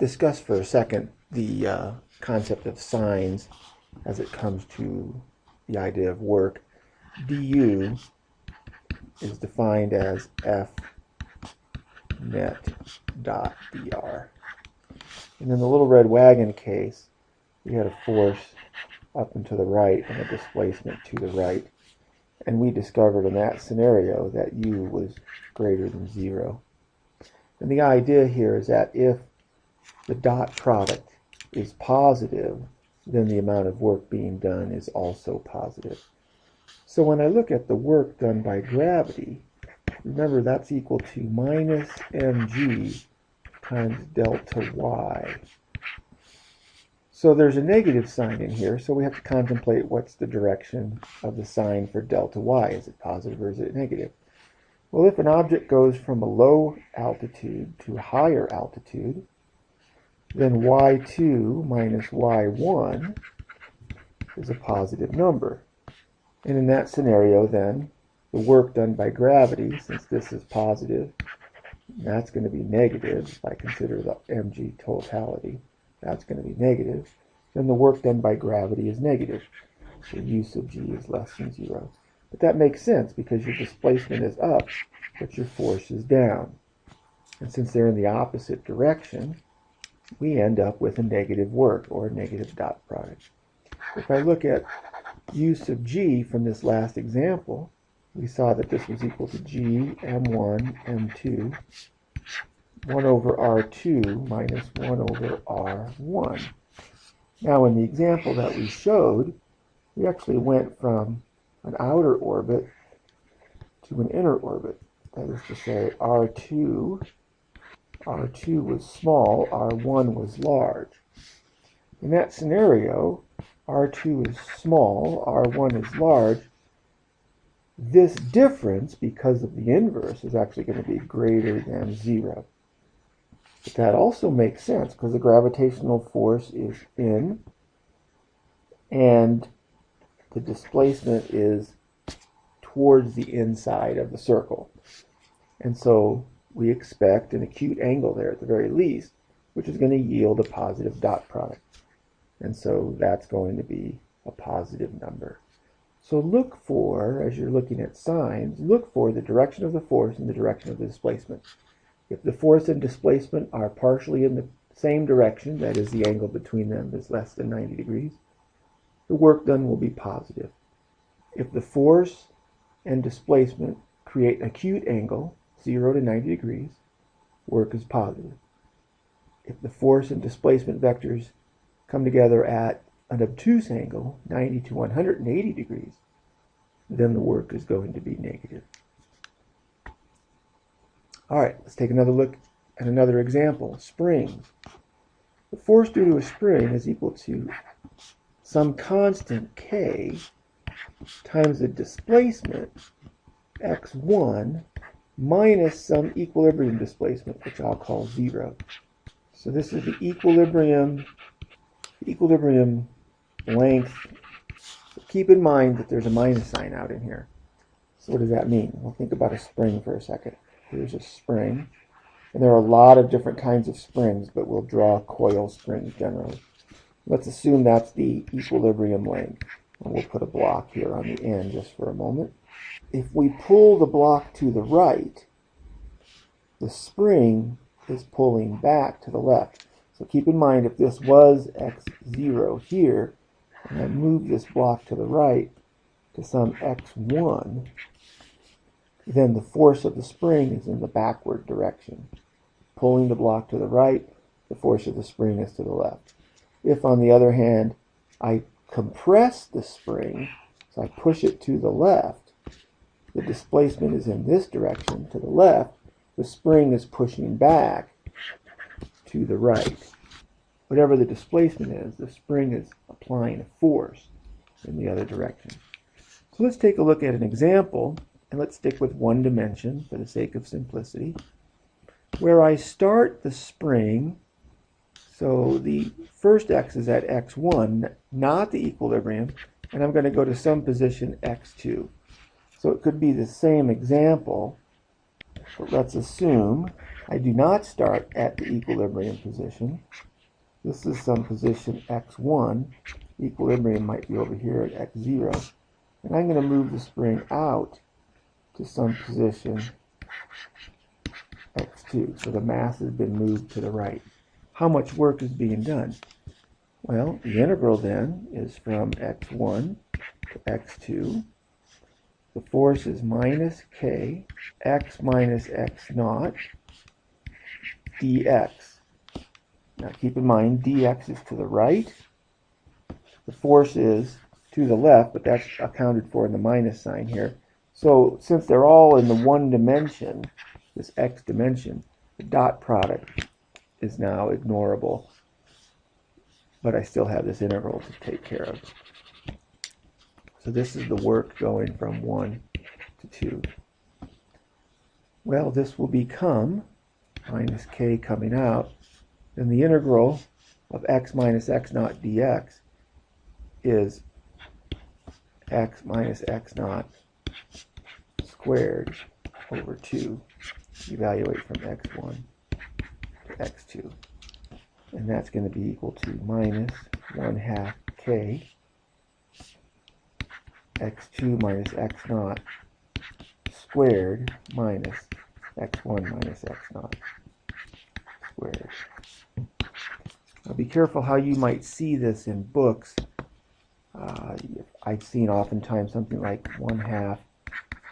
discuss for a second the concept of signs as it comes to the idea of work. du is defined as f net dot dr. And in the little red wagon case, we had a force up and to the right and a displacement to the right. And we discovered in that scenario that u was greater than 0. And the idea here is that if the dot product is positive, then the amount of work being done is also positive. So when I look at the work done by gravity, remember that's equal to minus mg times delta y. So there's a negative sign in here, so we have to contemplate what's the direction of the sign for delta y. Is it positive or is it negative? Well, if an object goes from a low altitude to a higher altitude, then y2 minus y1 is a positive number. And in that scenario, then, the work done by gravity, since this is positive, that's going to be negative. If I consider the mg totality, that's going to be negative. Then the work done by gravity is negative. So u sub g is less than 0. But that makes sense because your displacement is up, but your force is down. And since they're in the opposite direction, we end up with a negative work, or a negative dot product. If I look at u sub g from this last example, we saw that this was equal to g m1 m2 1 over r2 minus 1 over r1. Now in the example that we showed, we actually went from an outer orbit to an inner orbit. That is to say, r2 was small, r1 was large. In that scenario, r2 is small, r1 is large. This difference, because of the inverse, is actually going to be greater than 0. But that also makes sense because the gravitational force is in and the displacement is towards the inside of the circle. And so we expect an acute angle there at the very least, which is going to yield a positive dot product. And so that's going to be a positive number. So look for, as you're looking at signs, look for the direction of the force and the direction of the displacement. If the force and displacement are partially in the same direction, that is, the angle between them is less than 90 degrees, the work done will be positive. If the force and displacement create an acute angle, 0 to 90 degrees, work is positive. If the force and displacement vectors come together at an obtuse angle, 90 to 180 degrees, then the work is going to be negative. All right, let's take another look at another example, springs. The force due to a spring is equal to some constant k times the displacement x1 minus some equilibrium displacement, which I'll call 0. So this is the equilibrium length. So keep in mind that there's a minus sign out in here. So what does that mean? We'll think about a spring for a second. Here's a spring, and there are a lot of different kinds of springs, but we'll draw coil springs generally. Let's assume that's the equilibrium length, and we'll put a block here on the end just for a moment. If we pull the block to the right, the spring is pulling back to the left. So keep in mind, if this was x0 here, and I move this block to the right to some x1, then the force of the spring is in the backward direction. Pulling the block to the right, the force of the spring is to the left. If, on the other hand, I compress the spring, so I push it to the left, the displacement is in this direction, to the left, the spring is pushing back to the right. Whatever the displacement is, the spring is applying a force in the other direction. So let's take a look at an example, and let's stick with one dimension for the sake of simplicity, where I start the spring. So the first x is at x1, not the equilibrium, and I'm going to go to some position x2. So it could be the same example, but let's assume I do not start at the equilibrium position. This is some position x1. Equilibrium might be over here at x0. And I'm going to move the spring out to some position x2. So the mass has been moved to the right. How much work is being done? Well, the integral then is from x1 to x2. The force is minus k x minus x naught dx. Now keep in mind dx is to the right. The force is to the left, but that's accounted for in the minus sign here. So since they're all in the one dimension, this x dimension, the dot product is now ignorable. But I still have this integral to take care of. So this is the work going from 1 to 2. Well, this will become minus k coming out. Then the integral of x minus x naught dx is x minus x naught squared over 2. Evaluate from x1 to x2. And that's going to be equal to minus 1/2 k x2 minus x naught squared minus x1 minus x naught squared. Now be careful how you might see this in books. I've seen oftentimes something like 1/2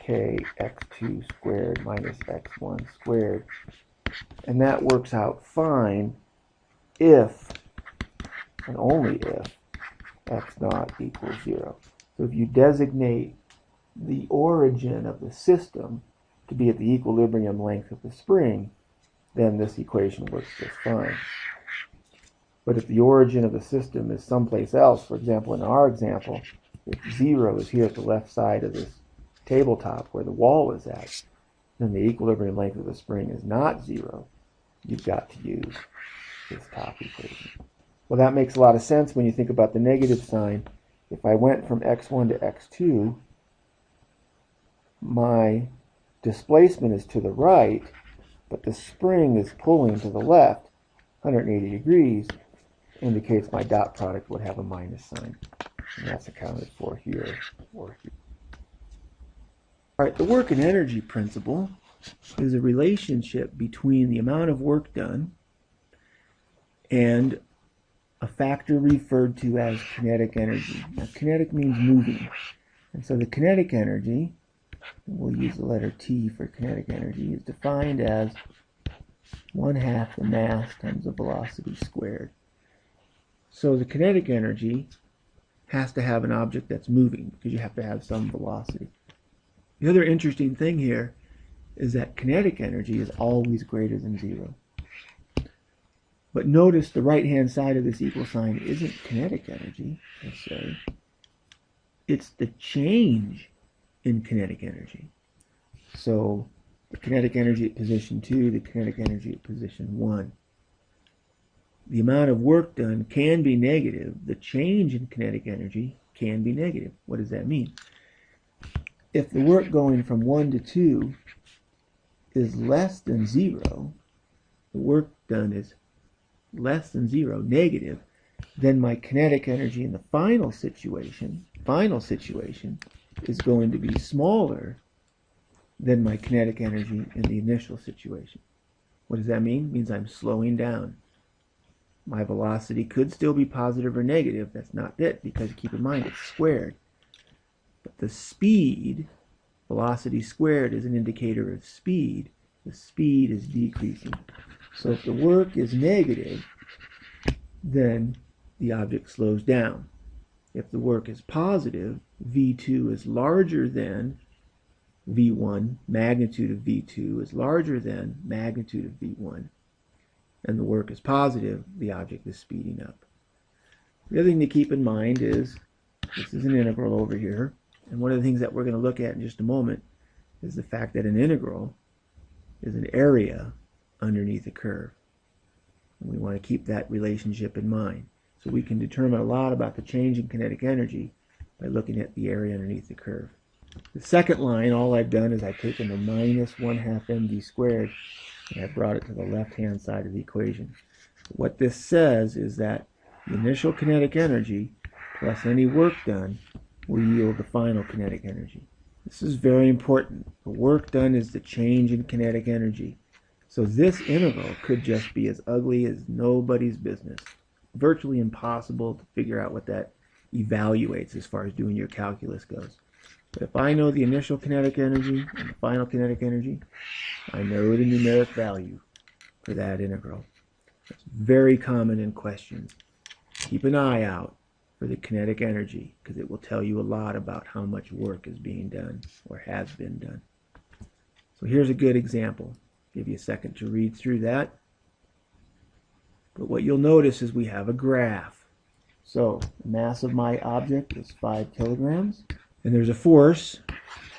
k x2 squared minus x1 squared. And that works out fine if, and only if, x naught equals 0. So if you designate the origin of the system to be at the equilibrium length of the spring, then this equation works just fine. But if the origin of the system is someplace else, for example, in our example, if 0 is here at the left side of this tabletop where the wall is at, then the equilibrium length of the spring is not 0. You've got to use this top equation. Well, that makes a lot of sense when you think about the negative sign. If I went from x1 to x2, my displacement is to the right, but the spring is pulling to the left, 180 degrees, indicates my dot product would have a minus sign. And that's accounted for here or here. All right, the work and energy principle is a relationship between the amount of work done and a factor referred to as kinetic energy. Now, kinetic means moving. And so the kinetic energy, we'll use the letter T for kinetic energy, is defined as 1/2 the mass times the velocity squared. So the kinetic energy has to have an object that's moving because you have to have some velocity. The other interesting thing here is that kinetic energy is always greater than 0. But notice the right-hand side of this equal sign isn't kinetic energy, let's say. It's the change in kinetic energy. So the kinetic energy at position 2, the kinetic energy at position 1. The amount of work done can be negative. The change in kinetic energy can be negative. What does that mean? If the work going from 1 to 2 is less than 0, the work done is less than 0, negative, then my kinetic energy in the final situation is going to be smaller than my kinetic energy in the initial situation. What does that mean? It means I'm slowing down. My velocity could still be positive or negative. That's not it, because keep in mind it's squared. But the speed, velocity squared, is an indicator of speed. The speed is decreasing. So if the work is negative, then the object slows down. If the work is positive, V2 is larger than V1, magnitude of V2 is larger than magnitude of V1, and the work is positive, the object is speeding up. The other thing to keep in mind is, this is an integral over here, and one of the things that we're going to look at in just a moment is the fact that an integral is an area underneath a curve. And we want to keep that relationship in mind. So we can determine a lot about the change in kinetic energy by looking at the area underneath the curve. The second line, all I've done is I've taken the minus 1/2 mv squared And I brought it to the left-hand side of the equation. What this says is that the initial kinetic energy plus any work done will yield the final kinetic energy. This is very important. The work done is the change in kinetic energy. So this integral could just be as ugly as nobody's business. Virtually impossible to figure out what that evaluates as far as doing your calculus goes. But if I know the initial kinetic energy and the final kinetic energy, I know the numeric value for that integral. It's very common in questions. Keep an eye out for the kinetic energy because it will tell you a lot about how much work is being done or has been done. So here's a good example. Give you a second to read through that. But what you'll notice is we have a graph. So the mass of my object is 5 kilograms, and there's a force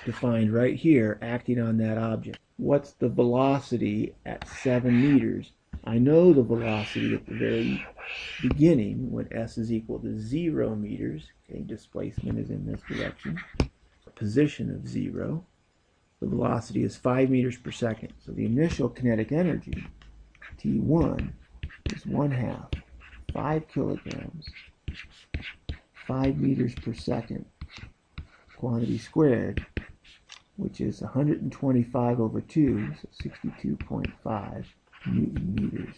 defined right here acting on that object. What's the velocity at 7 meters? I know the velocity at the very beginning when s is equal to 0 meters. Okay, displacement is in this direction. Position of 0. The velocity is 5 meters per second. So the initial kinetic energy, T1, is 1/2, 5 kilograms, 5 meters per second, quantity squared, which is 125 over 2, so 62.5 Newton meters.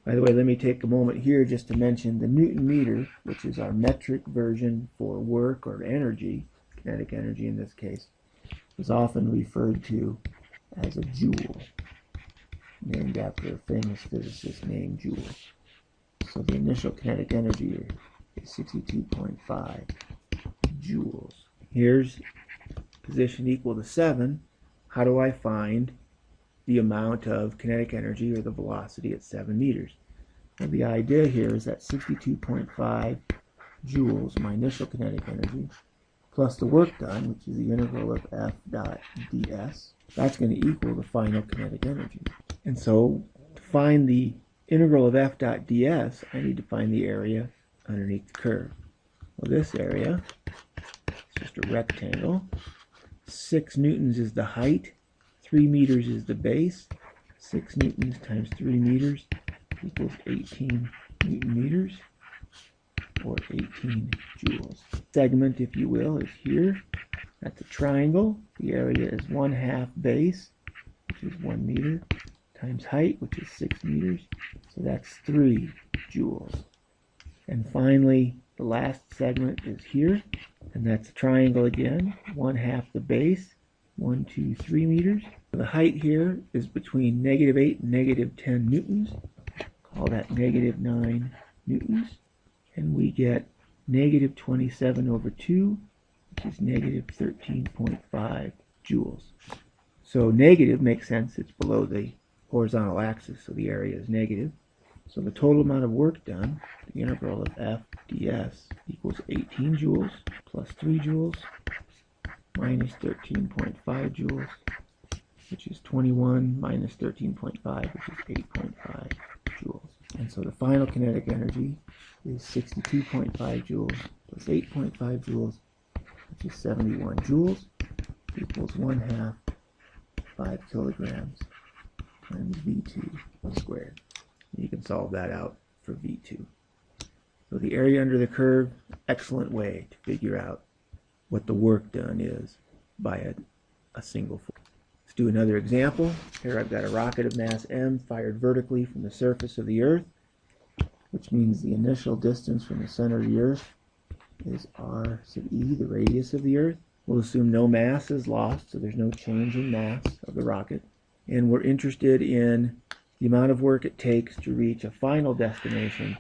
By the way, let me take a moment here just to mention the Newton meter, which is our metric version for work or energy, kinetic energy in this case, is often referred to as a joule, named after a famous physicist named Joule. So the initial kinetic energy is 62.5 joules. Here's position equal to 7. How do I find the amount of kinetic energy or the velocity at 7 meters? Well, the idea here is that 62.5 joules, my initial kinetic energy, plus the work done, which is the integral of F dot ds, that's going to equal the final kinetic energy. And so to find the integral of F dot ds, I need to find the area underneath the curve. Well, this area is just a rectangle. 6 newtons is the height, 3 meters is the base. 6 newtons times 3 meters equals 18 Newton meters, or 18 joules. Segment, if you will, is here. That's a triangle. The area is 1/2 base, which is 1 meter, times height, which is 6 meters. So that's 3 joules. And finally, the last segment is here, and that's a triangle again. 1/2 the base, 1, 2, 3 meters. The height here is between -8 and -10 newtons. Call that -9 newtons. And we get -27 over 2, which is -13.5 joules. So negative makes sense. It's below the horizontal axis, so the area is negative. So the total amount of work done, the integral of F ds, equals 18 joules plus 3 joules minus 13.5 joules, which is 21 minus 13.5, which is 8.5 joules. And so the final kinetic energy is 62.5 joules plus 8.5 joules, which is 71 joules, equals 1/2 5 kilograms times V2 squared. And you can solve that out for V2. So the area under the curve, excellent way to figure out what the work done is by a single force. Let's do another example. Here I've got a rocket of mass m fired vertically from the surface of the Earth, which means the initial distance from the center of the Earth is r sub e, the radius of the Earth. We'll assume no mass is lost, so there's no change in mass of the rocket. And we're interested in the amount of work it takes to reach a final destination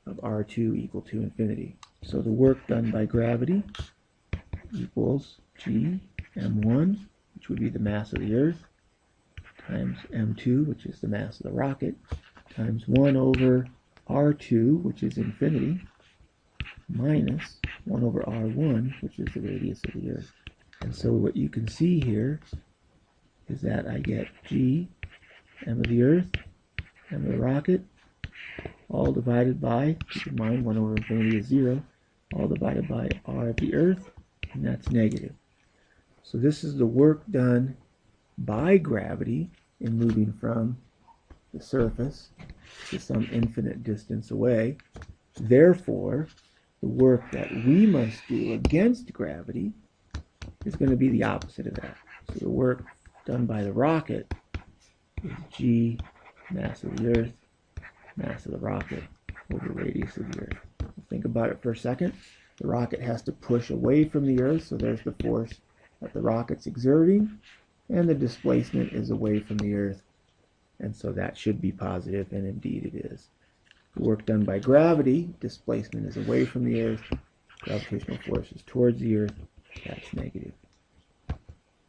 of r2 equal to infinity. So the work done by gravity equals g m1, which would be the mass of the Earth, times m2, which is the mass of the rocket, times 1 over r2, which is infinity, minus 1 over r1, which is the radius of the Earth. And so what you can see here is that I get g, m of the Earth, m of the rocket, all divided by, keep in mind 1 over infinity is 0, all divided by r of the Earth, and that's negative. So this is the work done by gravity in moving from the surface to some infinite distance away. Therefore, the work that we must do against gravity is going to be the opposite of that. So the work done by the rocket is g, mass of the Earth, mass of the rocket, over radius of the Earth. Think about it for a second. The rocket has to push away from the Earth, so there's the force that the rocket's exerting, and the displacement is away from the Earth, and so that should be positive, and indeed it is. The work done by gravity, displacement is away from the Earth, gravitational force is towards the Earth, that's negative.